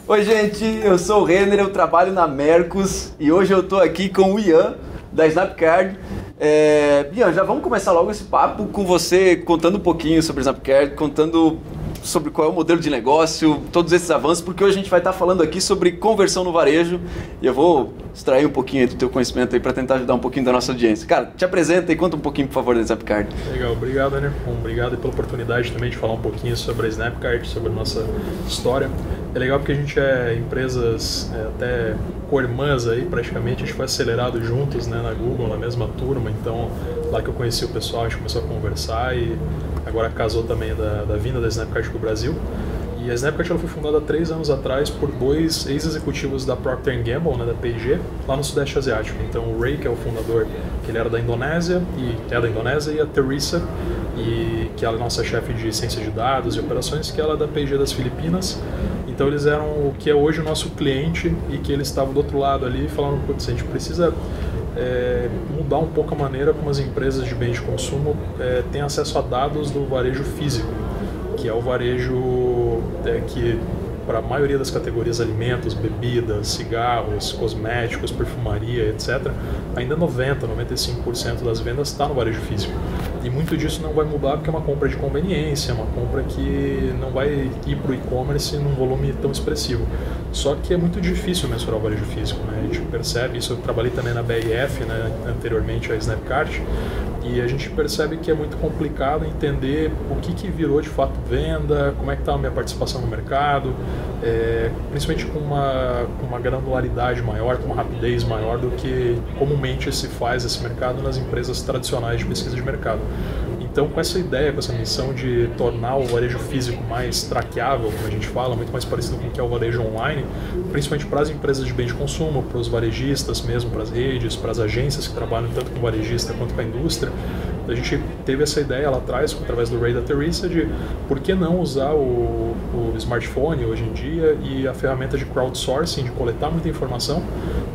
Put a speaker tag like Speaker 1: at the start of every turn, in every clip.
Speaker 1: Oi, gente, eu sou o Renner, eu trabalho na Mercos e hoje eu tô aqui com o Ian, da Snapcard. Ian, já vamos começar logo esse papo com você contando um pouquinho sobre a Snapcard, contando sobre qual é o modelo de negócio, todos esses avanços, porque hoje a gente vai estar falando aqui sobre conversão no varejo e eu vou extrair um pouquinho do teu conhecimento aí para tentar ajudar um pouquinho da nossa audiência. Cara, te apresenta e conta um pouquinho, por favor, da Snapcard.
Speaker 2: Legal, obrigado, Renner. Obrigado pela oportunidade também de falar um pouquinho sobre a Snapcard, sobre a nossa história. É legal porque a gente é empresas até co-irmãs aí, praticamente, a gente foi acelerado juntos, né, na Google, na mesma turma, então lá que eu conheci o pessoal, a gente começou a conversar e agora casou também da vinda da Snapcard para o Brasil. E a Snapcard ela foi fundada há 3 anos atrás por 2 ex-executivos da Procter & Gamble, né, da P&G, lá no Sudeste Asiático. Então o Ray, que é o fundador, que ele era da Indonésia, e a Teresa, que ela é a nossa chefe de ciência de dados e operações, que ela é da P&G das Filipinas. Então eles eram o que é hoje o nosso cliente e que eles estavam do outro lado ali falando, putz, a gente precisa mudar um pouco a maneira como as empresas de bens de consumo têm acesso a dados do varejo físico, que é o varejo que para a maioria das categorias alimentos, bebidas, cigarros, cosméticos, perfumaria, etc., ainda 95% das vendas está no varejo físico. E muito disso não vai mudar porque é uma compra de conveniência, uma compra que não vai ir para o e-commerce num volume tão expressivo. Só que é muito difícil mensurar o varejo físico, né? A gente percebe isso, eu trabalhei também na BRF, né, anteriormente à Snapcard, e a gente percebe que é muito complicado entender o que virou de fato venda, como é que está a minha participação no mercado, principalmente com uma granularidade maior, com uma rapidez maior do que comumente se faz esse mercado nas empresas tradicionais de pesquisa de mercado. Então, com essa ideia, com essa missão de tornar o varejo físico mais traqueável, como a gente fala, muito mais parecido com o que é o varejo online, principalmente para as empresas de bem de consumo, para os varejistas mesmo, para as redes, para as agências que trabalham tanto com o varejista quanto com a indústria, a gente teve essa ideia lá atrás, através do Ray da Teresa, de por que não usar o smartphone hoje em dia e a ferramenta de crowdsourcing, de coletar muita informação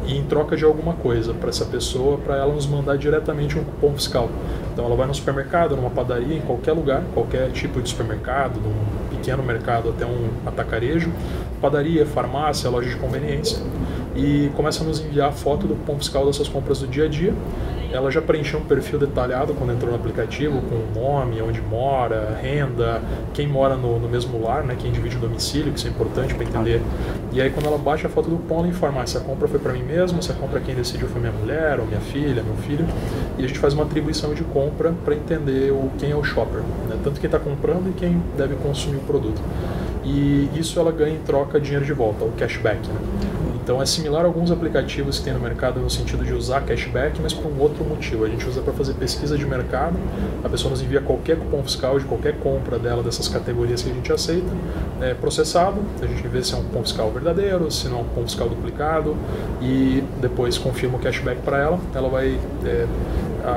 Speaker 2: e em troca de alguma coisa para essa pessoa, para ela nos mandar diretamente um cupom fiscal. Então ela vai no supermercado, numa padaria, em qualquer lugar, qualquer tipo de supermercado, de um pequeno mercado até um atacarejo, padaria, farmácia, loja de conveniência, e começa a nos enviar foto do cupom fiscal dessas compras do dia a dia. Ela já preencheu um perfil detalhado quando entrou no aplicativo, com o nome, onde mora, renda, quem mora no mesmo lar, né, quem divide o domicílio, que isso é importante para entender. E aí quando ela baixa a foto do cupom, ela informa se a compra foi para mim mesmo, se a compra quem decidiu foi minha mulher, ou minha filha, meu filho. E a gente faz uma atribuição de compra para entender quem é o shopper, né, tanto quem está comprando e quem deve consumir o produto. E isso ela ganha em troca dinheiro de volta, o cashback, né? Então é similar a alguns aplicativos que tem no mercado no sentido de usar cashback, mas por um outro motivo. A gente usa para fazer pesquisa de mercado, a pessoa nos envia qualquer cupom fiscal de qualquer compra dela dessas categorias que a gente aceita, processado, a gente vê se é um cupom fiscal verdadeiro, se não é um cupom fiscal duplicado e depois confirma o cashback para ela. Ela vai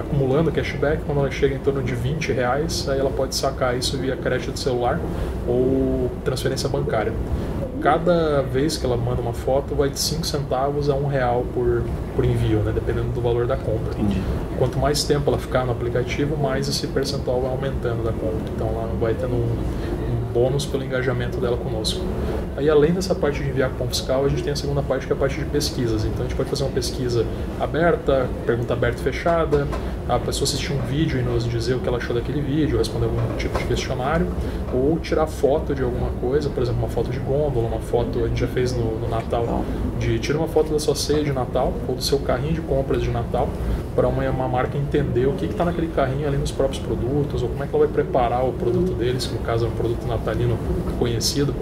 Speaker 2: acumulando cashback, quando ela chega em torno de R$20, aí ela pode sacar isso via crédito de celular ou transferência bancária. Cada vez que ela manda uma foto, vai de 5 centavos a R$1 por envio, né, dependendo do valor da compra.
Speaker 1: Entendi.
Speaker 2: Quanto mais tempo ela ficar no aplicativo, mais esse percentual vai aumentando da compra. Então ela vai tendo um bônus pelo engajamento dela conosco. Aí, além dessa parte de enviar cupom fiscal, a gente tem a segunda parte, que é a parte de pesquisas. Então a gente pode fazer uma pesquisa aberta, pergunta aberta e fechada, a pessoa assistir um vídeo e nos dizer o que ela achou daquele vídeo, responder algum tipo de questionário, ou tirar foto de alguma coisa, por exemplo, uma foto de gôndola, uma foto, a gente já fez no Natal, de tira uma foto da sua ceia de Natal, ou do seu carrinho de compras de Natal, para uma marca entender o que está naquele carrinho ali nos próprios produtos, ou como é que ela vai preparar o produto deles, que no caso é um produto natalino conhecido.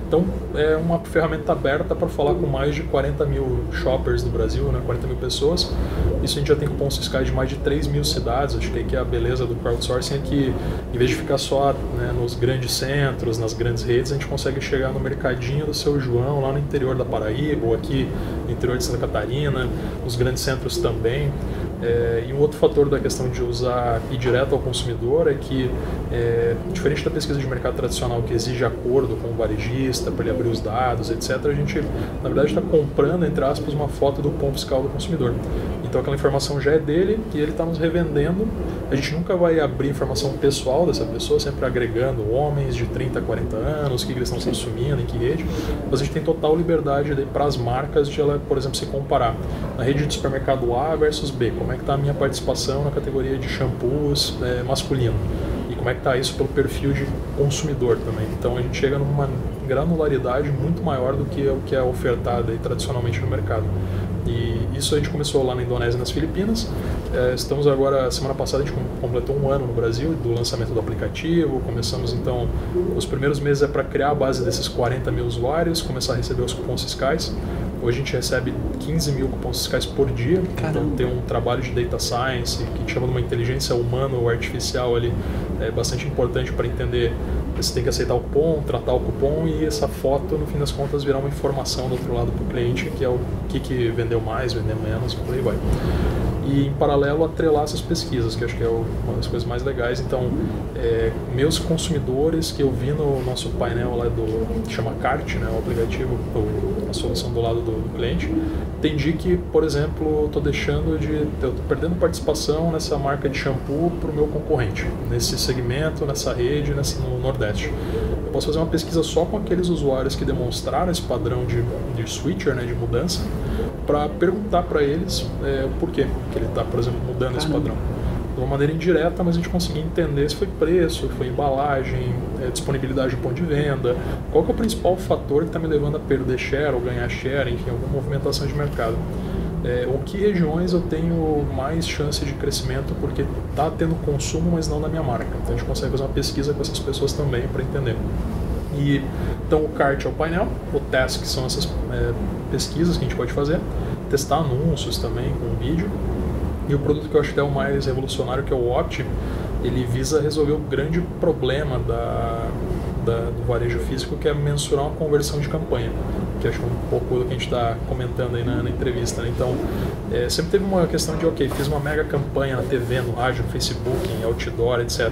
Speaker 2: Então é uma ferramenta aberta para falar com mais de 40 mil shoppers do Brasil, né, 40 mil pessoas. Isso a gente já tem cupons fiscais de mais de 3 mil cidades. Acho que a beleza do crowdsourcing é que, em vez de ficar só, né, nos grandes centros, nas grandes redes, a gente consegue chegar no mercadinho do seu João, lá no interior da Paraíba, ou aqui no interior de Santa Catarina, nos grandes centros também. E um outro fator da questão de ir direto ao consumidor é que, diferente da pesquisa de mercado tradicional que exige acordo com o varejista para ele abrir os dados, etc., a gente, na verdade, está comprando, entre aspas, uma foto do ponto fiscal do consumidor. Então aquela informação já é dele e ele está nos revendendo. A gente nunca vai abrir informação pessoal dessa pessoa, sempre agregando homens de 30 a 40 anos, o que eles estão consumindo, em que rede. Mas a gente tem total liberdade para as marcas de ela, por exemplo, se comparar na rede de supermercado A versus B. Como é que está a minha participação na categoria de shampoos masculino? E como é que está isso pelo perfil de consumidor também? Então a gente chega numa granularidade muito maior do que o que é ofertado aí, tradicionalmente no mercado. E isso a gente começou lá na Indonésia e nas Filipinas. Estamos agora, semana passada a gente completou 1 ano no Brasil do lançamento do aplicativo. Começamos então, os primeiros meses é para criar a base desses 40 mil usuários, começar a receber os cupons fiscais. Hoje a gente recebe 15 mil cupons fiscais por dia.
Speaker 1: Caramba.
Speaker 2: Então tem um trabalho de data science, que a gente chama de uma inteligência humana ou artificial ali, bastante importante para entender se tem que aceitar o cupom, tratar o cupom e essa foto, no fim das contas, virar uma informação do outro lado para o cliente, que é o que vendeu mais, vendeu menos, por aí vai. E, em paralelo, atrelar essas pesquisas, que acho que é uma das coisas mais legais. Então, meus consumidores que eu vi no nosso painel lá que chama CART, né, o aplicativo, a solução do lado do cliente, entendi que, por exemplo, eu estou perdendo participação nessa marca de shampoo para o meu concorrente, nesse segmento, nessa rede, no Nordeste. Eu posso fazer uma pesquisa só com aqueles usuários que demonstraram esse padrão de switcher, né, de mudança, para perguntar para eles o porquê que ele está, por exemplo, mudando esse padrão. De uma maneira indireta, mas a gente conseguia entender se foi preço, foi embalagem, disponibilidade de ponto de venda, qual que é o principal fator que está me levando a perder share ou ganhar share, enfim, alguma movimentação de mercado. Ou que regiões eu tenho mais chance de crescimento porque está tendo consumo, mas não na minha marca. Então a gente consegue fazer uma pesquisa com essas pessoas também para entender. Então o CART é o painel, o Task são essas pesquisas que a gente pode fazer, testar anúncios também com vídeo. E o produto que eu acho que é o mais revolucionário, que é o Opt, ele visa resolver o grande problema do varejo físico, que é mensurar uma conversão de campanha, que acho que é um pouco do que a gente está comentando aí na entrevista, né? Então, sempre teve uma questão de, fiz uma mega campanha na TV, no rádio, no Facebook, em outdoor, etc.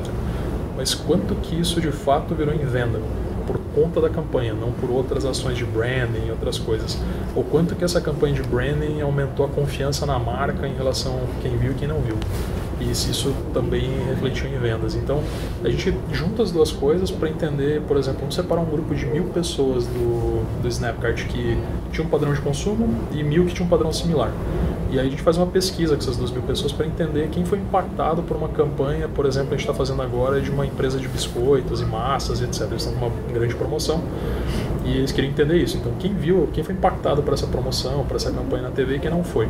Speaker 2: Mas quanto que isso de fato virou em venda? Por conta da campanha, não por outras ações de branding e outras coisas. Ou quanto que essa campanha de branding aumentou a confiança na marca em relação a quem viu e quem não viu. E se isso também refletiu em vendas. Então, a gente junta as duas coisas para entender, por exemplo, vamos separar um grupo de 1000 pessoas do Snapcart que tinha um padrão de consumo e 1000 que tinha um padrão similar. E aí a gente faz uma pesquisa com essas 2.000 pessoas para entender quem foi impactado por uma campanha, por exemplo, a gente está fazendo agora de uma empresa de biscoitos e massas, etc. Eles estão com uma grande promoção e eles queriam entender isso. Então, quem foi impactado por essa promoção, por essa campanha na TV e quem não foi.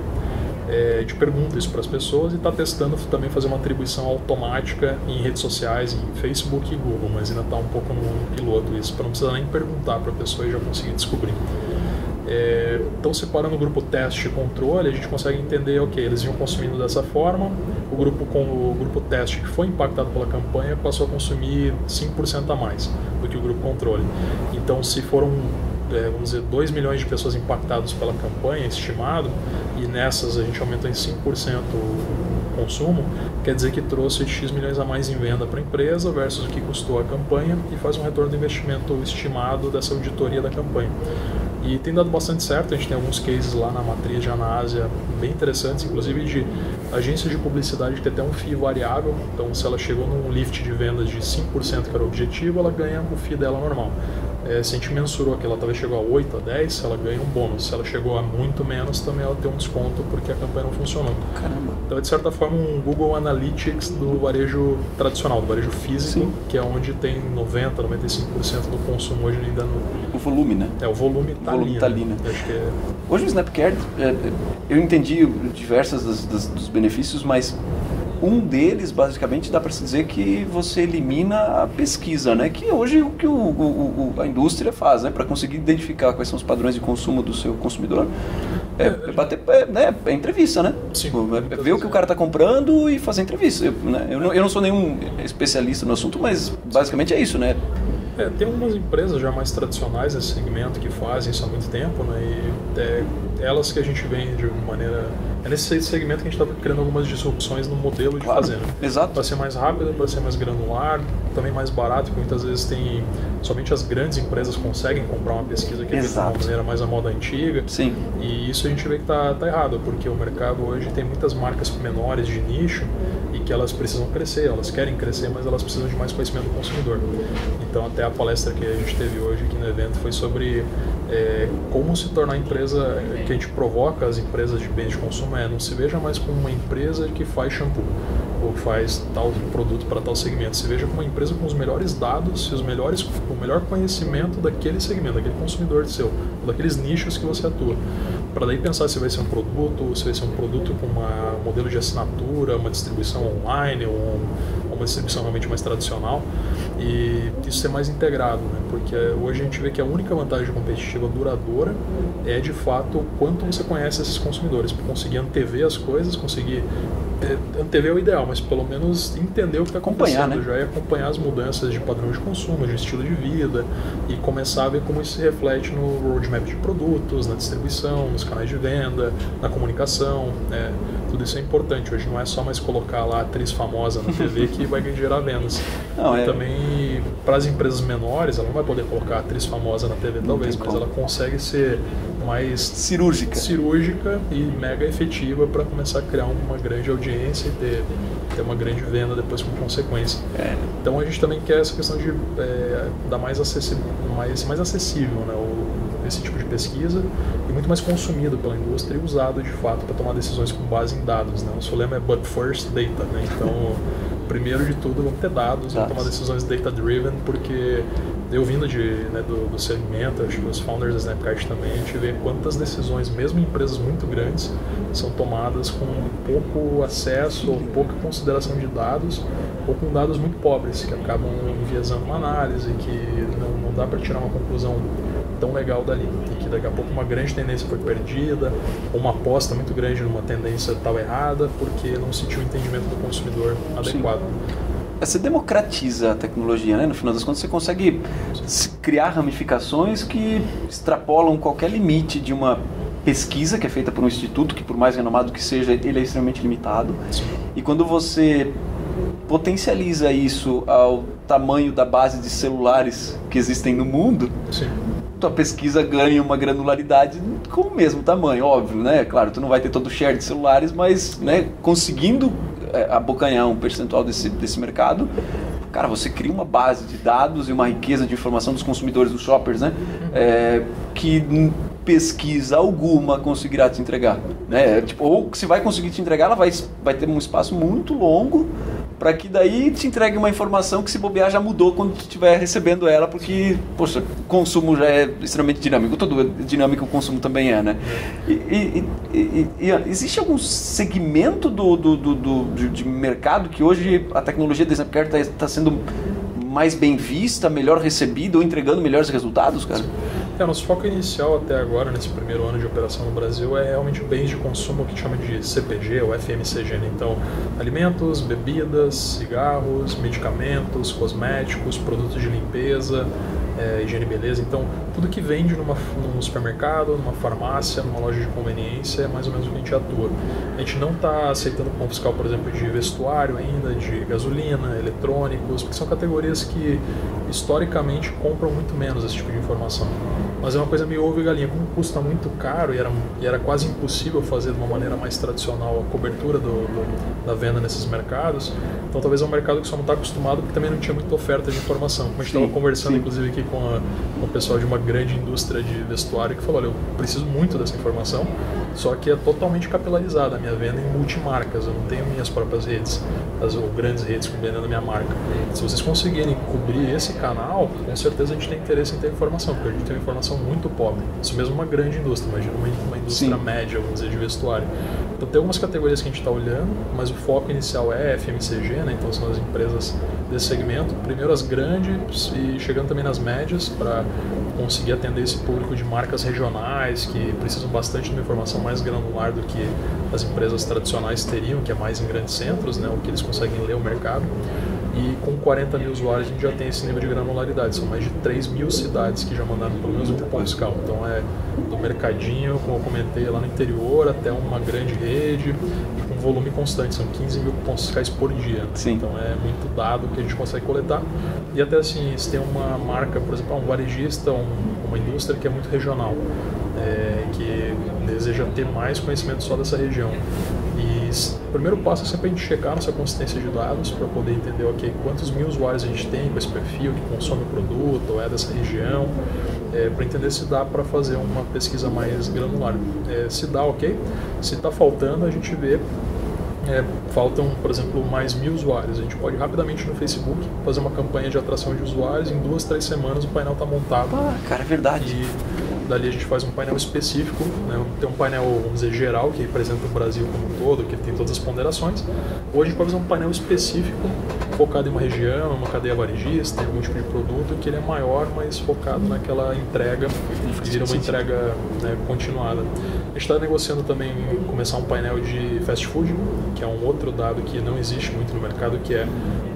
Speaker 2: A gente pergunta isso para as pessoas e está testando também fazer uma atribuição automática em redes sociais, em Facebook e Google, mas ainda está um pouco no piloto isso, para não precisar nem perguntar para a pessoa e já conseguir descobrir. Então, separando o grupo teste e controle, a gente consegue entender, eles iam consumindo dessa forma, o grupo teste que foi impactado pela campanha passou a consumir 5% a mais do que o grupo controle. Então, se foram, vamos dizer, 2 milhões de pessoas impactadas pela campanha, estimado, e nessas a gente aumentou em 5% o consumo, quer dizer que trouxe X milhões a mais em venda para a empresa versus o que custou a campanha e faz um retorno do investimento estimado dessa auditoria da campanha. E tem dado bastante certo, a gente tem alguns cases lá na matriz já na Ásia bem interessantes, inclusive de agências de publicidade que tem até um FII variável, então se ela chegou num lift de vendas de 5%, que era o objetivo, ela ganha o FII dela normal. Se a gente mensurou que ela talvez chegou a 8, a 10, ela ganha um bônus. Se ela chegou a muito menos, também ela tem um desconto porque a campanha não funcionou.
Speaker 1: Caramba.
Speaker 2: Então é de certa forma um Google Analytics do varejo tradicional, do varejo físico, sim, que é onde tem 90%, 95% do consumo hoje ainda no...
Speaker 1: O volume, né?
Speaker 2: O volume tá ali, né? Acho que
Speaker 1: Hoje o Snapcard, eu entendi diversas dos benefícios, mas um deles, basicamente, dá para se dizer que você elimina a pesquisa, né? Que hoje é o que a indústria faz, né? Para conseguir identificar quais são os padrões de consumo do seu consumidor. É entrevista, né?
Speaker 2: Sim.
Speaker 1: Ver o que o cara está comprando e fazer entrevista. Eu não sou nenhum especialista no assunto, mas basicamente é isso, né?
Speaker 2: Tem algumas empresas já mais tradicionais nesse segmento que fazem isso há muito tempo, né? E elas que a gente vem de maneira... É nesse segmento que a gente está criando algumas disrupções no modelo de fazer, né?
Speaker 1: Exato.
Speaker 2: Para ser mais rápido, para ser mais granular, também mais barato, porque muitas vezes somente as grandes empresas conseguem comprar uma pesquisa que é feita de uma maneira mais à moda antiga.
Speaker 1: Sim.
Speaker 2: E isso a gente vê que tá errado, porque o mercado hoje tem muitas marcas menores de nicho e que elas precisam crescer, elas querem crescer, mas elas precisam de mais conhecimento do consumidor. Então até a palestra que a gente teve hoje aqui no evento foi sobre como se tornar empresa que a gente provoca as empresas de bens de consumo, não se veja mais como uma empresa que faz shampoo ou faz tal produto para tal segmento, se veja como uma empresa com os melhores dados e o melhor conhecimento daquele segmento, daquele consumidor seu, daqueles nichos que você atua. Para daí pensar se vai ser um produto com um modelo de assinatura, uma distribuição online ou uma distribuição realmente mais tradicional, e isso ser mais integrado, né? Porque hoje a gente vê que a única vantagem competitiva duradoura é de fato o quanto você conhece esses consumidores, para conseguir antever as coisas, conseguir antever é o ideal, mas pelo menos entender o que está acontecendo,
Speaker 1: né?
Speaker 2: Já é acompanhar as mudanças de padrão de consumo, de estilo de vida e começar a ver como isso se reflete no roadmap de produtos, na distribuição, nos canais de venda, na comunicação, né? Tudo isso é importante. Hoje não é só mais colocar lá a atriz famosa na TV que vai gerar vendas. E também para as empresas menores, ela não vai poder colocar a atriz famosa na TV talvez, mas ela consegue ser mais cirúrgica e mega efetiva para começar a criar uma grande audiência e ter uma grande venda depois como consequência. Então a gente também quer essa questão de dar mais acessível, né, esse tipo de pesquisa e muito mais consumido pela indústria e usado de fato para tomar decisões com base em dados, né? O nosso lema é But First Data, né? Então, primeiro de tudo, vamos ter dados, vamos tomar decisões data-driven, porque eu vindo do segmento, acho que os founders da Snapcart também, a gente vê quantas decisões, mesmo em empresas muito grandes, são tomadas com pouco acesso ou pouca consideração de dados, ou com dados muito pobres, que acabam enviesando uma análise, que não dá para tirar uma conclusão tão legal dali, e que daqui a pouco uma grande tendência foi perdida, ou uma aposta muito grande numa tendência estava errada, porque não sentiu o entendimento do consumidor adequado.
Speaker 1: Você democratiza a tecnologia, né? No final das contas, você consegue criar ramificações que extrapolam qualquer limite de uma pesquisa que é feita por um instituto, que por mais renomado que seja, ele é extremamente limitado. Sim. E quando você potencializa isso ao tamanho da base de celulares que existem no mundo, sim, tua pesquisa ganha uma granularidade com o mesmo tamanho, óbvio, né? Claro, tu não vai ter todo o share de celulares, mas, né, conseguindo abocanhar um percentual desse mercado, cara, você cria uma base de dados e uma riqueza de informação dos consumidores, dos shoppers, né? Que pesquisa alguma conseguirá te entregar, né? Ou se vai conseguir te entregar, ela vai ter um espaço muito longo para que daí te entregue uma informação que, se bobear, já mudou quando tu estiver recebendo ela, porque, poxa, o consumo já é extremamente dinâmico, todo dinâmico o consumo também é, né? E existe algum segmento de mercado que hoje a tecnologia da Snapcart está sendo mais bem vista, melhor recebida ou entregando melhores resultados, cara?
Speaker 2: Nosso foco inicial até agora, nesse primeiro ano de operação no Brasil, é realmente bens de consumo que a gente chama de CPG ou FMCG, né? Então, alimentos, bebidas, cigarros, medicamentos, cosméticos, produtos de limpeza, higiene e beleza. Então, tudo que vende num supermercado, numa farmácia, numa loja de conveniência, é mais ou menos o que a gente atua. A gente não está aceitando cupom fiscal, por exemplo, de vestuário ainda, de gasolina, eletrônicos, porque são categorias que historicamente compram muito menos esse tipo de informação. Mas é uma coisa meio ovo e galinha, como custa muito caro e era quase impossível fazer de uma maneira mais tradicional a cobertura da venda nesses mercados. Então talvez é um mercado que só não está acostumado, porque também não tinha muita oferta de informação. Como a gente estava conversando, inclusive, aqui com o pessoal de uma grande indústria de vestuário, que falou, olha, eu preciso muito dessa informação, só que é totalmente capilarizada a minha venda em multimarcas, eu não tenho minhas próprias redes, ou grandes redes vendendo a minha marca. Se vocês conseguirem cobrir esse canal, com certeza a gente tem interesse em ter informação, porque a gente tem uma informação muito pobre. Isso mesmo uma grande indústria, imagina uma indústria média, vamos dizer, de vestuário. Então tem algumas categorias que a gente está olhando, mas o foco inicial é FMCG, né? Então são as empresas desse segmento, primeiro as grandes e chegando também nas médias, para conseguir atender esse público de marcas regionais que precisam bastante de uma informação mais granular do que as empresas tradicionais teriam, que é mais em grandes centros, né? O que eles conseguem ler o mercado. E com 40 mil usuários a gente já tem esse nível de granularidade. São mais de 3 mil cidades que já mandaram pelo menos um cupom fiscal. Então é do mercadinho, como eu comentei, lá no interior, até uma grande rede, com volume constante. São 15 mil cupons fiscais por dia.
Speaker 1: Sim.
Speaker 2: Então é muito dado que a gente consegue coletar. E até assim, se tem uma marca, por exemplo, um varejista, uma indústria que é muito regional, que deseja ter mais conhecimento só dessa região. E o primeiro passo é sempre a gente checar nossa consistência de dados para poder entender, ok, quantos mil usuários a gente tem com esse perfil que consome o produto ou é dessa região, para entender se dá para fazer uma pesquisa mais granular. Se dá, ok. Se está faltando, a gente vê. Faltam, por exemplo, mais 1000 usuários. A gente pode rapidamente no Facebook fazer uma campanha de atração de usuários. Em 2, 3 semanas o painel está montado.
Speaker 1: Cara, é verdade.
Speaker 2: E dali a gente faz um painel específico, né? Tem um painel, vamos dizer, geral, que representa o Brasil como um todo, que tem todas as ponderações. Ou a gente pode fazer um painel específico, focado em uma região, uma cadeia varejista, em algum tipo de produto, que ele é maior, mas focado naquela entrega, que vira uma entrega, né, continuada. A gente está negociando também começar um painel de fast food, que é um outro dado que não existe muito no mercado, que é,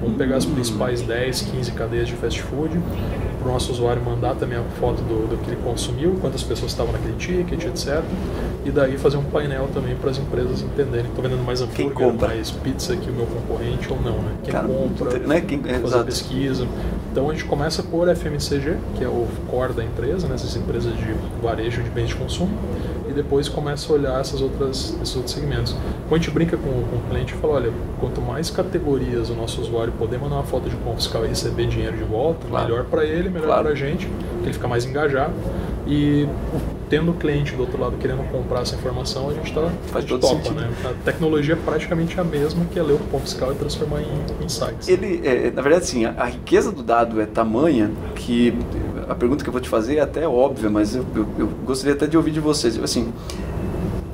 Speaker 2: vamos pegar as principais 10, 15 cadeias de fast food, para o nosso usuário mandar também a foto do que ele consumiu, quantas pessoas estavam naquele ticket, etc. E daí fazer um painel também para as empresas entenderem, estou vendendo mais hambúrguer, mais pizza que o meu concorrente ou não, né? Quem compra,
Speaker 1: né?
Speaker 2: fazer pesquisa. Então a gente começa por FMCG, que é o core da empresa, né? Essas empresas de varejo de bens de consumo, e depois começa a olhar esses outros segmentos. Quando a gente brinca com o cliente e fala, olha, quanto mais categorias o nosso usuário poder mandar uma foto de cupom fiscal e receber dinheiro de volta, melhor para ele, melhor para a gente, porque ele fica mais engajado. E tendo o cliente do outro lado querendo comprar essa informação, a gente topa, né? A tecnologia é praticamente a mesma, que é ler o cupom fiscal e transformar em insights.
Speaker 1: Na verdade, assim, a riqueza do dado é tamanha que a pergunta que eu vou te fazer é até óbvia, mas eu gostaria até de ouvir de vocês. Assim,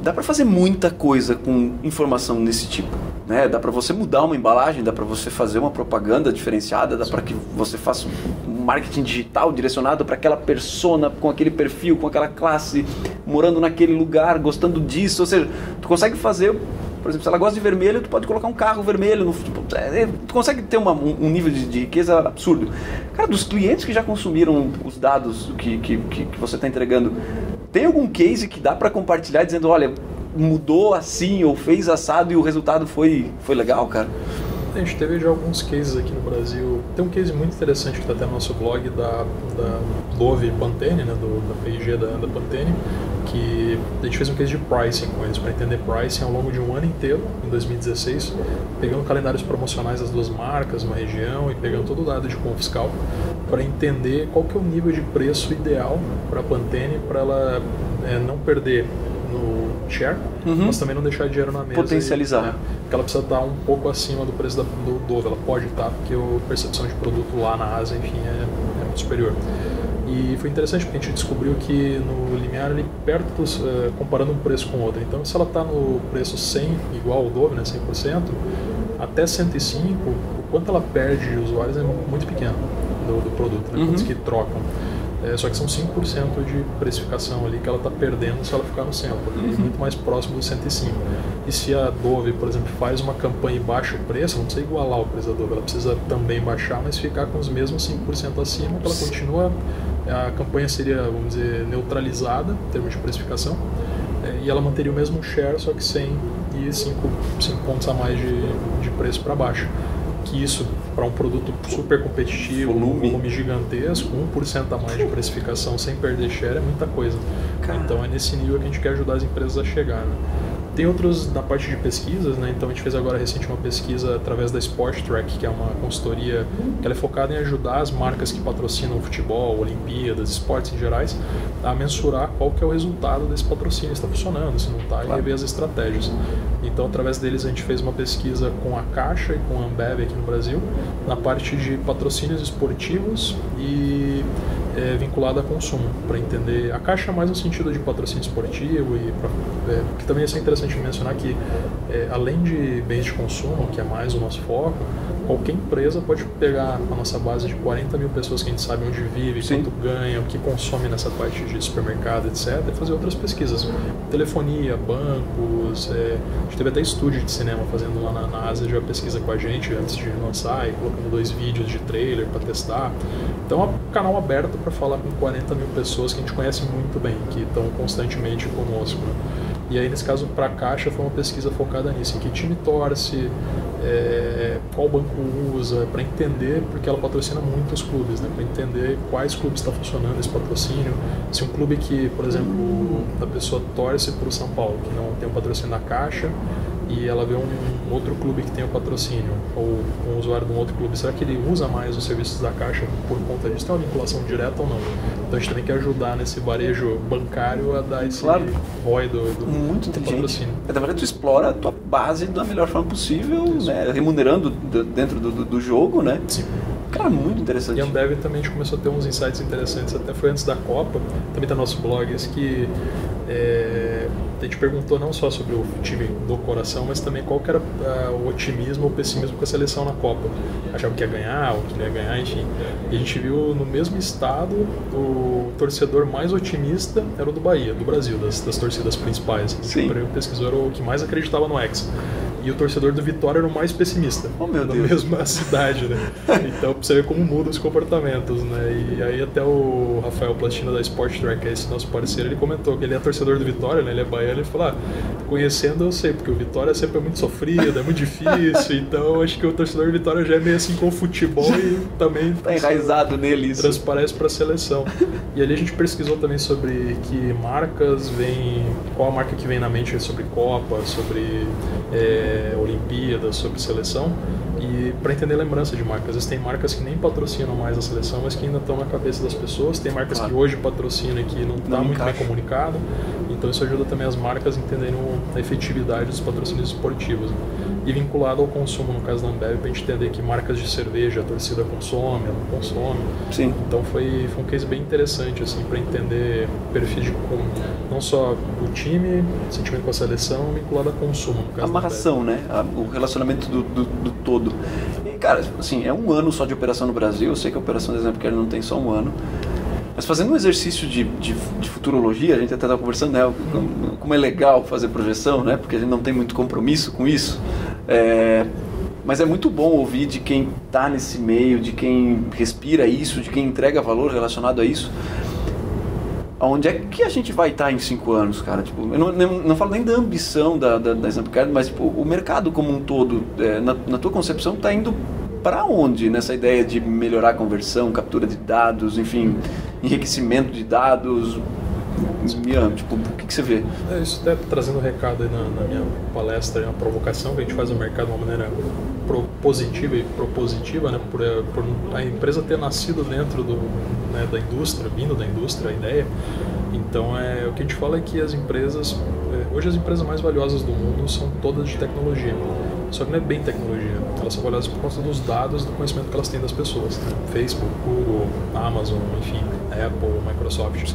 Speaker 1: dá para fazer muita coisa com informação desse tipo, né? Dá para você mudar uma embalagem, dá para você fazer uma propaganda diferenciada, dá para que você faça um marketing digital direcionado para aquela persona, com aquele perfil, com aquela classe, morando naquele lugar, gostando disso. Ou seja, tu consegue fazer, por exemplo, se ela gosta de vermelho, tu pode colocar um carro vermelho, tu consegue ter um nível de riqueza absurdo. Cara, dos clientes que já consumiram os dados que você está entregando, tem algum case que dá para compartilhar dizendo, olha, mudou assim ou fez assado e o resultado foi legal, cara?
Speaker 2: A gente teve já alguns cases aqui no Brasil. Tem um case muito interessante que está até no nosso blog da Dove Pantene, né, da P&G da Pantene, que a gente fez um case de pricing com eles, para entender pricing ao longo de um ano inteiro, em 2016, pegando calendários promocionais das duas marcas, uma região, e pegando todo o dado de cupom fiscal, para entender qual que é o nível de preço ideal para a Pantene, para ela não perder no share, mas também não deixar dinheiro na mesa.
Speaker 1: Potencializar.
Speaker 2: Porque ela precisa estar um pouco acima do preço do Dove. Ela pode estar, porque a percepção de produto lá na Ásia, enfim, é muito superior. E foi interessante porque a gente descobriu que no limiar, ali perto, comparando um preço com o outro. Então, se ela está no preço 100, igual ao Dove, né, 100%, até 105, o quanto ela perde de usuários é muito pequeno do produto, né, quantos que trocam. Só que são 5% de precificação ali que ela está perdendo se ela ficar no centro, muito mais próximo do 105. E se a Dove, por exemplo, faz uma campanha e baixa o preço, não precisa igualar o preço da Dove, ela precisa também baixar, mas ficar com os mesmos 5% acima, que ela continua, a campanha seria, vamos dizer, neutralizada em termos de precificação, e ela manteria o mesmo share, só que 100 e 5 pontos a mais de preço para baixo. Que isso, para um produto super competitivo, um volume gigantesco, 1% a mais de precificação sem perder share é muita coisa. Então é nesse nível que a gente quer ajudar as empresas a chegar, né? Tem outros na parte de pesquisas, né? Então a gente fez agora recente uma pesquisa através da Sport Track, que é uma consultoria que ela é focada em ajudar as marcas que patrocinam futebol, Olimpíadas, esportes em gerais, a mensurar qual que é o resultado desse patrocínio, se está funcionando, se não está, e rever as estratégias. Então através deles a gente fez uma pesquisa com a Caixa e com a Ambev aqui no Brasil, na parte de patrocínios esportivos e vinculada a consumo, para entender a Caixa mais no sentido de patrocínio esportivo e que também é interessante mencionar que além de bens de consumo, que é mais o nosso foco, qualquer empresa pode pegar a nossa base de 40 mil pessoas que a gente sabe onde vive,
Speaker 1: Sim.
Speaker 2: quanto ganha, o que consome nessa parte de supermercado, etc. E fazer outras pesquisas. Telefonia, bancos, a gente teve até estúdio de cinema fazendo lá na Ásia já pesquisa com a gente antes de lançar e colocando 2 vídeos de trailer para testar. Então é um canal aberto para falar com 40 mil pessoas que a gente conhece muito bem, que estão constantemente conosco. Né? E aí, nesse caso, para a Caixa, foi uma pesquisa focada nisso, em que time torce, qual banco usa, para entender, porque ela patrocina muitos clubes, né? Para entender quais clubes está funcionando esse patrocínio. Se um clube que, por exemplo, a pessoa torce para o São Paulo, que não tem o patrocínio da Caixa, e ela vê um outro clube que tem o patrocínio, ou um usuário de um outro clube, será que ele usa mais os serviços da Caixa por conta disso? Tem uma vinculação direta ou não? Então a gente tem que ajudar nesse varejo bancário a dar esse ROI
Speaker 1: muito
Speaker 2: do patrocínio.
Speaker 1: Na verdade, tu explora a tua base da melhor forma possível, né? Remunerando dentro do jogo, né?
Speaker 2: Sim.
Speaker 1: Cara, muito interessante.
Speaker 2: E a Ambev também a gente começou a ter uns insights interessantes, até foi antes da Copa, também tá no nosso blog, esse que a gente perguntou não só sobre o time do coração, mas também qual que era o otimismo ou pessimismo com a seleção na Copa. Achava que ia ganhar, ou que não ia ganhar, enfim. E a gente viu no mesmo estado, o torcedor mais otimista era o do Bahia, do Brasil, das torcidas principais.
Speaker 1: Sim.
Speaker 2: O pesquisador era o que mais acreditava no Hexa. E o torcedor do Vitória era o mais pessimista.
Speaker 1: Oh, meu
Speaker 2: da
Speaker 1: Deus.
Speaker 2: mesma cidade, né? Então, pra você ver como mudam os comportamentos, né? E aí até o Rafael Plastina da Sport Track, que é esse nosso parceiro, ele comentou que ele é torcedor do Vitória, né? Ele é baiano, ele falou, conhecendo eu sei, porque o Vitória sempre é muito sofrido, é muito difícil, então acho que o torcedor do Vitória já é meio assim com o futebol e também...
Speaker 1: Tá enraizado nele isso.
Speaker 2: Transparece para a seleção. E ali a gente pesquisou também sobre que marcas vêm, qual a marca que vem na mente sobre Copa, sobre Olimpíadas, sobre seleção, e para entender a lembrança de marcas. Às vezes tem marcas que nem patrocinam mais a seleção, mas que ainda estão na cabeça das pessoas, tem marcas que hoje patrocinam e que não está muito bem comunicado, então isso ajuda também as marcas a entenderem a efetividade dos patrocínios esportivos. E vinculado ao consumo, no caso da Ambev, para a gente entender que marcas de cerveja a torcida consome, ela não consome.
Speaker 1: Sim.
Speaker 2: Então foi um case bem interessante assim, para entender o perfil de não só o time, sentimento com a seleção, vinculado a consumo. No caso
Speaker 1: a amarração, né? O relacionamento do todo. E, cara, assim, é 1 ano só de operação no Brasil. Eu sei que a operação da Snapcare não tem só 1 ano. Mas fazendo um exercício de futurologia, a gente até estava conversando, né? Como é legal fazer projeção, né? Porque a gente não tem muito compromisso com isso. Mas é muito bom ouvir de quem está nesse meio, de quem respira isso, de quem entrega valor relacionado a isso. Onde é que a gente vai estar em 5 anos, cara? Tipo, eu não falo nem da ambição da Snapcare, mas tipo, o mercado como um todo, na tua concepção, está indo para onde nessa ideia de melhorar a conversão, captura de dados, enfim, enriquecimento de dados? Tipo, o que você vê?
Speaker 2: Isso até trazendo um recado aí na minha palestra, uma provocação que a gente faz no mercado de uma maneira positiva e propositiva, né, por a empresa ter nascido dentro da indústria, vindo da indústria, a ideia. Então, o que a gente fala é que as empresas, hoje as empresas mais valiosas do mundo são todas de tecnologia. Só que não é bem tecnologia, elas são valiosas por conta dos dados, do conhecimento que elas têm das pessoas, né? Facebook, Google, Amazon, enfim, Apple, Microsoft.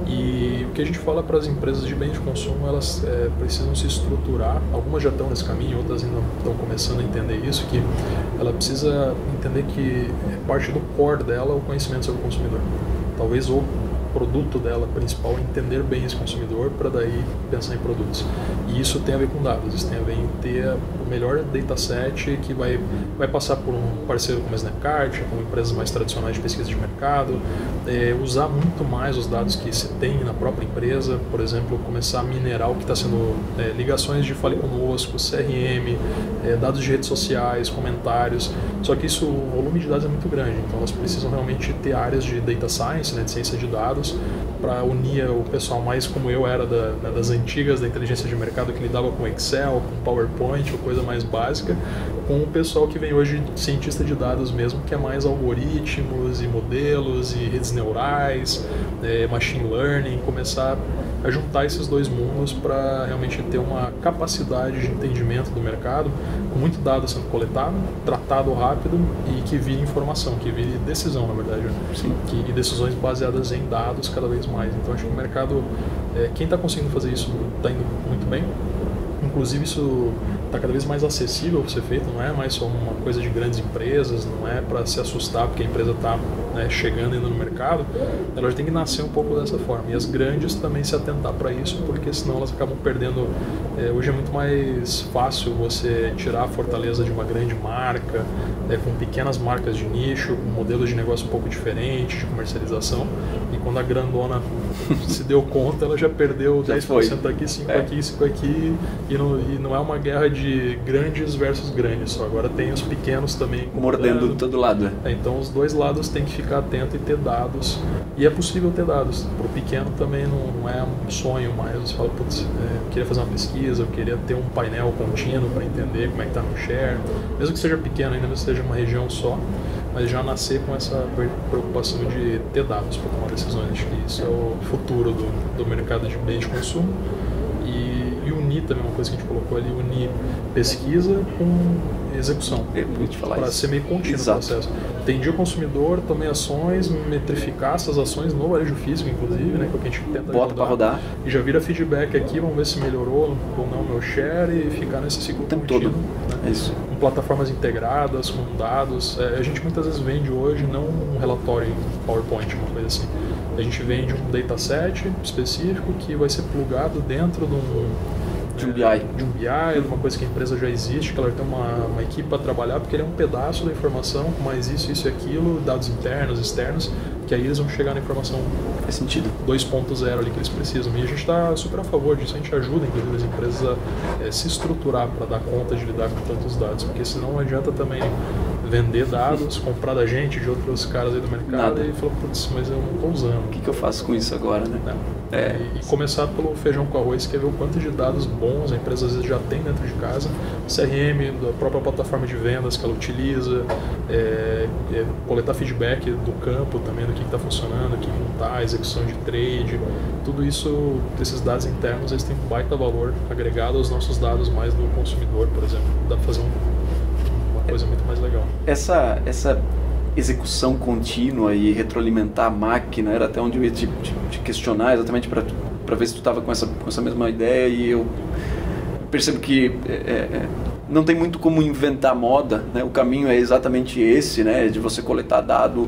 Speaker 2: E o que a gente fala para as empresas de bens de consumo, elas precisam se estruturar, algumas já estão nesse caminho, outras ainda estão começando a entender isso, que ela precisa entender que parte do core dela é o conhecimento sobre o consumidor. Talvez o produto dela principal é entender bem esse consumidor para daí pensar em produtos. E isso tem a ver com dados, isso tem a ver em ter o melhor dataset que vai passar por um parceiro como a Snapcart, como empresas mais tradicionais de pesquisa de mercado, usar muito mais os dados que se tem na própria empresa, por exemplo, começar a minerar o que está sendo ligações de Fale Conosco, CRM, dados de redes sociais, comentários, só que o volume de dados é muito grande, então elas precisam realmente ter áreas de data science, né, de ciência de dados, para unir o pessoal mais como eu era das antigas da inteligência de mercado, que lidava com Excel, com PowerPoint, ou coisa mais básica, com o pessoal que vem hoje cientista de dados mesmo, que é mais algoritmos e modelos e redes neurais, machine learning, começar a juntar esses dois mundos para realmente ter uma capacidade de entendimento do mercado, com muito dado sendo coletado, tratado rápido e que vire informação, que vire decisão, na verdade, né?
Speaker 1: Sim.
Speaker 2: E decisões baseadas em dados cada vez mais. Então acho que o mercado, quem está conseguindo fazer isso está indo muito bem. Inclusive isso está cada vez mais acessível para ser feito, não é mais só uma coisa de grandes empresas, não é para se assustar porque a empresa está chegando ainda no mercado, ela já tem que nascer um pouco dessa forma. E as grandes também se atentar para isso, porque senão elas acabam perdendo. Hoje é muito mais fácil você tirar a fortaleza de uma grande marca, com pequenas marcas de nicho, com modelos de negócio um pouco diferentes, de comercialização, e quando a grandona se deu conta, ela já perdeu 10% aqui, 5% aqui, 5% aqui, e não é uma guerra de grandes versus grandes, só agora tem os pequenos também
Speaker 1: mordendo de todo lado.
Speaker 2: Então os dois lados têm que ficar atento e ter dados, e é possível ter dados. Para o pequeno também não é um sonho mais, você fala, putz, eu queria fazer uma pesquisa, eu queria ter um painel contínuo para entender como é que está no share, mesmo que seja pequeno, ainda que seja uma região só, mas já nascer com essa preocupação de ter dados para tomar decisões. Acho que isso é o futuro do mercado de bem de consumo. E unir também, uma coisa que a gente colocou ali, unir pesquisa com execução, para ser meio contínuo o processo. Entendi o consumidor, tomei ações, metrificar essas ações no varejo físico, inclusive, né, que é o que a gente tenta
Speaker 1: bota para rodar.
Speaker 2: E já vira feedback aqui, vamos ver se melhorou ou não o meu share e ficar nesse ciclo
Speaker 1: o tempo
Speaker 2: contínuo.
Speaker 1: Todo.
Speaker 2: Né?
Speaker 1: É isso.
Speaker 2: Com plataformas integradas, com dados. A gente muitas vezes vende hoje não um relatório em PowerPoint, uma coisa assim. A gente vende um dataset específico que vai ser plugado dentro de um BI, uma coisa que a empresa já existe, que ela tem uma equipe para trabalhar, porque ele é um pedaço da informação, com mais isso e aquilo, dados internos, externos, que aí eles vão chegar na informação 2.0 ali que eles precisam. E a gente está super a favor disso, a gente ajuda, inclusive, as empresas a se estruturar para dar conta de lidar com tantos dados, porque senão não adianta também vender dados, comprar da gente, de outros caras aí do mercado e falar, putz, mas eu não estou usando.
Speaker 1: O que eu faço com isso agora, né?
Speaker 2: E começar pelo feijão com arroz, que é ver o quanto de dados bons a empresa às vezes já tem dentro de casa, CRM, da própria plataforma de vendas que ela utiliza, coletar feedback do campo também, do que está funcionando, o que não está, execução de trade, tudo isso, esses dados internos, eles têm um baita valor agregado aos nossos dados mais do consumidor, por exemplo. Dá para fazer uma coisa muito mais legal.
Speaker 1: Essa execução contínua e retroalimentar a máquina era até onde eu ia te questionar, exatamente para ver se tu estava com essa mesma ideia, e eu percebo que não tem muito como inventar moda, né? O caminho é exatamente esse, né? De você coletar dado,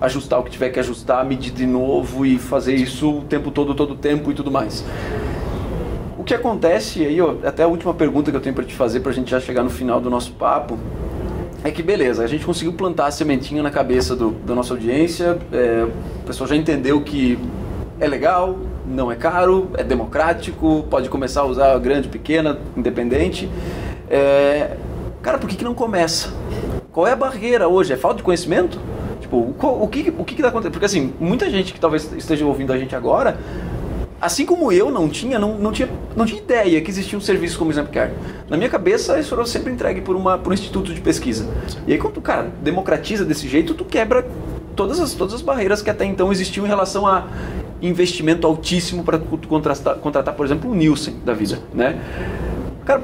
Speaker 1: ajustar o que tiver que ajustar, medir de novo e fazer isso o tempo todo o tempo e tudo mais. O que acontece aí, até a última pergunta que eu tenho para te fazer, para a gente já chegar no final do nosso papo, é que beleza, a gente conseguiu plantar a sementinha na cabeça da nossa audiência, o pessoal já entendeu que é legal, não é caro, é democrático, pode começar a usar grande, pequena, independente. Cara, por que não começa? Qual é a barreira hoje? É falta de conhecimento? Tipo, o que está acontecendo? Porque assim, muita gente que talvez esteja ouvindo a gente agora, assim como eu não tinha ideia que existia um serviço como o Snapcard. Na minha cabeça, isso era sempre entregue por um instituto de pesquisa. E aí quando tu, cara, democratiza desse jeito, tu quebra todas as barreiras que até então existiam em relação a investimento altíssimo para tu contratar, por exemplo, o Nielsen da vida, né? Cara,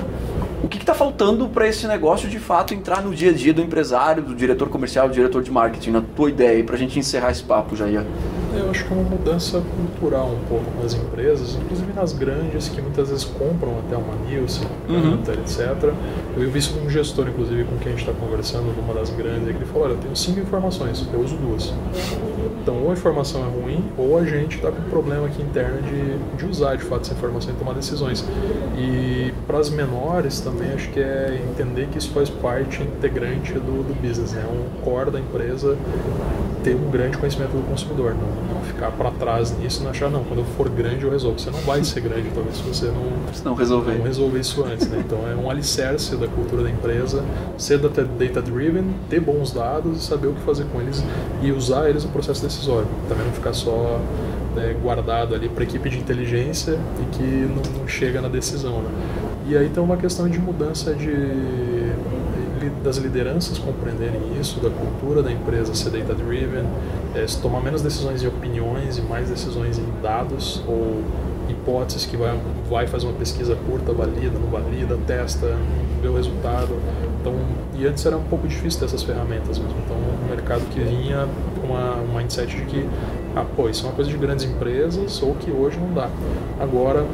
Speaker 1: o que está faltando para esse negócio de fato entrar no dia a dia do empresário, do diretor comercial, do diretor de marketing, na tua ideia, para a gente encerrar esse papo já?
Speaker 2: Eu acho que é uma mudança cultural um pouco nas empresas, inclusive nas grandes, que muitas vezes compram até uma Nielsen, etc. Eu vi isso com um gestor, inclusive, com quem a gente está conversando, numa das grandes, que ele falou, olha, eu tenho 5 informações, eu uso 2. Então, ou a informação é ruim, ou a gente está com um problema aqui interno de usar, de fato, essa informação e tomar decisões. E para as menores também, acho que é entender que isso faz parte integrante do business, né? É um core da empresa ter um grande conhecimento do consumidor, não ficar para trás nisso e não achar, não, quando eu for grande eu resolvo. Você não vai ser grande, talvez, se você não resolver isso antes, né? Então é um alicerce da cultura da empresa, ser data-driven, ter bons dados e saber o que fazer com eles e usar eles no processo decisório. Também não ficar só guardado ali para a equipe de inteligência e que não chega na decisão, né? E aí tem uma questão de mudança das lideranças compreenderem isso, da cultura da empresa ser data-driven, se tomar menos decisões em opiniões e mais decisões em dados ou hipóteses que vai fazer uma pesquisa curta, valida, não valida, testa, vê o resultado. Então, e antes era um pouco difícil ter essas ferramentas mesmo. Então, um mercado que vinha com um mindset de que isso é uma coisa de grandes empresas ou que hoje não dá. Agora,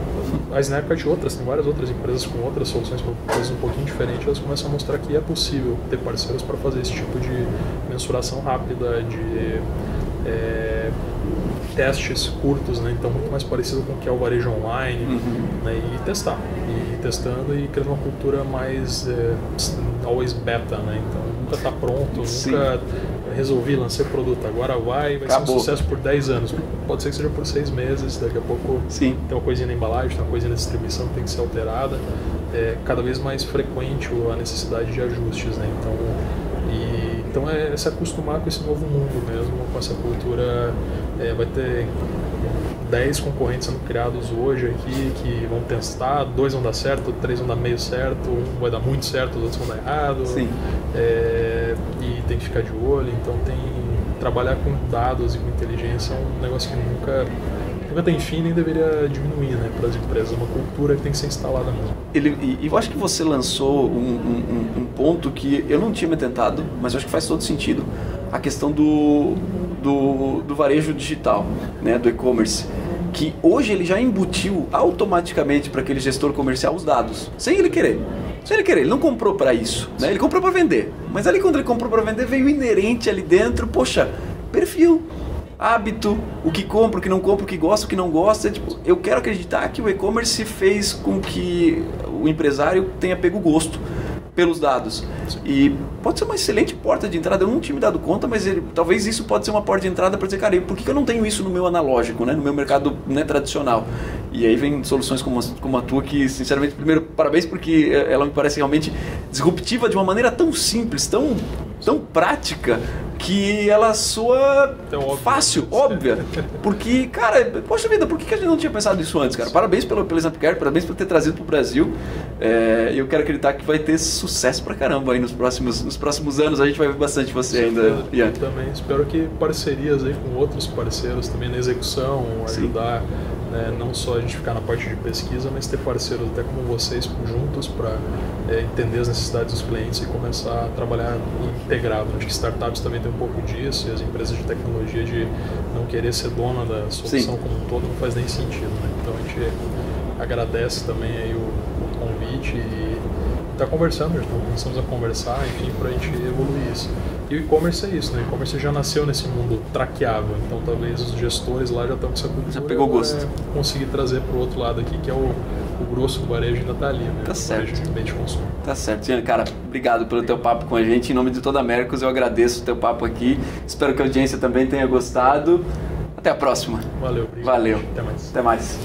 Speaker 2: a Snapchat e outras, tem várias outras empresas com outras soluções, coisas um pouquinho diferentes, elas começam a mostrar que é possível ter parceiros para fazer esse tipo de mensuração rápida, de testes curtos, né? Então muito mais parecido com o que é o varejo online, né? E testar, e testando e criando uma cultura mais always beta, né? Então nunca está pronto,
Speaker 1: Sim.
Speaker 2: nunca resolvi, lancei o produto, agora vai ser um sucesso por 10 anos. Pode ser que seja por 6 meses, daqui a pouco
Speaker 1: Sim.
Speaker 2: tem uma coisinha na embalagem, tem uma coisinha na distribuição que tem que ser alterada. É cada vez mais frequente a necessidade de ajustes, né? Então é se acostumar com esse novo mundo mesmo, com essa cultura. Vai ter 10 concorrentes sendo criados hoje aqui que vão testar, 2 vão dar certo, 3 vão dar meio certo, um vai dar muito certo, os outros vão dar errado.
Speaker 1: Sim.
Speaker 2: E tem que ficar de olho, então trabalhar com dados e com inteligência é um negócio que nunca tem fim nem deveria diminuir, né, para as empresas, é uma cultura que tem que ser instalada mesmo.
Speaker 1: E eu acho que você lançou um ponto que eu não tinha me atentado, mas eu acho que faz todo sentido, a questão do varejo digital, né, do e-commerce, que hoje ele já embutiu automaticamente para aquele gestor comercial os dados, sem ele querer. Ele não comprou para isso, né? Ele comprou para vender, mas ali quando ele comprou para vender veio inerente ali dentro, perfil, hábito, o que compra, o que não compra, o que gosta, o que não gosta. Eu quero acreditar que o e-commerce fez com que o empresário tenha pego gosto pelos dados. E pode ser uma excelente porta de entrada. Eu não tinha me dado conta, mas talvez isso pode ser uma porta de entrada para dizer, cara, por que eu não tenho isso no meu analógico, né? No meu mercado, né, tradicional? E aí vem soluções como a tua que, sinceramente, primeiro, parabéns, porque ela me parece realmente disruptiva de uma maneira tão simples, tão prática, que ela soa fácil, óbvia. Porque, cara, poxa vida, por que a gente não tinha pensado nisso antes, cara? Parabéns pelo Snapcare, parabéns por ter trazido para o Brasil. Eu quero acreditar que vai ter sucesso pra caramba aí nos próximos anos. A gente vai ver bastante você ainda, Ian.
Speaker 2: Eu também espero que parcerias aí com outros parceiros também na execução, ajudar, né, não só a gente ficar na parte de pesquisa, mas ter parceiros até como vocês juntos para entender as necessidades dos clientes e começar a trabalhar integrado. Acho que startups também tem um pouco disso, e as empresas de tecnologia de não querer ser dona da solução como um todo não faz nem sentido, né? Então a gente agradece também aí o convite e está conversando, já começamos a conversar, enfim, para a gente evoluir isso. E o e-commerce é isso, né? O e-commerce já nasceu nesse mundo traqueável, então talvez os gestores lá já estão com essa cultura.
Speaker 1: Já pegou gosto.
Speaker 2: Conseguir trazer para o outro lado aqui, que é o grosso do varejo ainda está ali, né?
Speaker 1: Tá certo.
Speaker 2: O varejo de consumo.
Speaker 1: Tá certo. Ian, cara, obrigado pelo teu papo com a gente. Em nome de toda a Mercos, eu agradeço o teu papo aqui. Espero que a audiência também tenha gostado. Até a próxima.
Speaker 2: Valeu, obrigado.
Speaker 1: Valeu.
Speaker 2: Até mais.
Speaker 1: Até mais.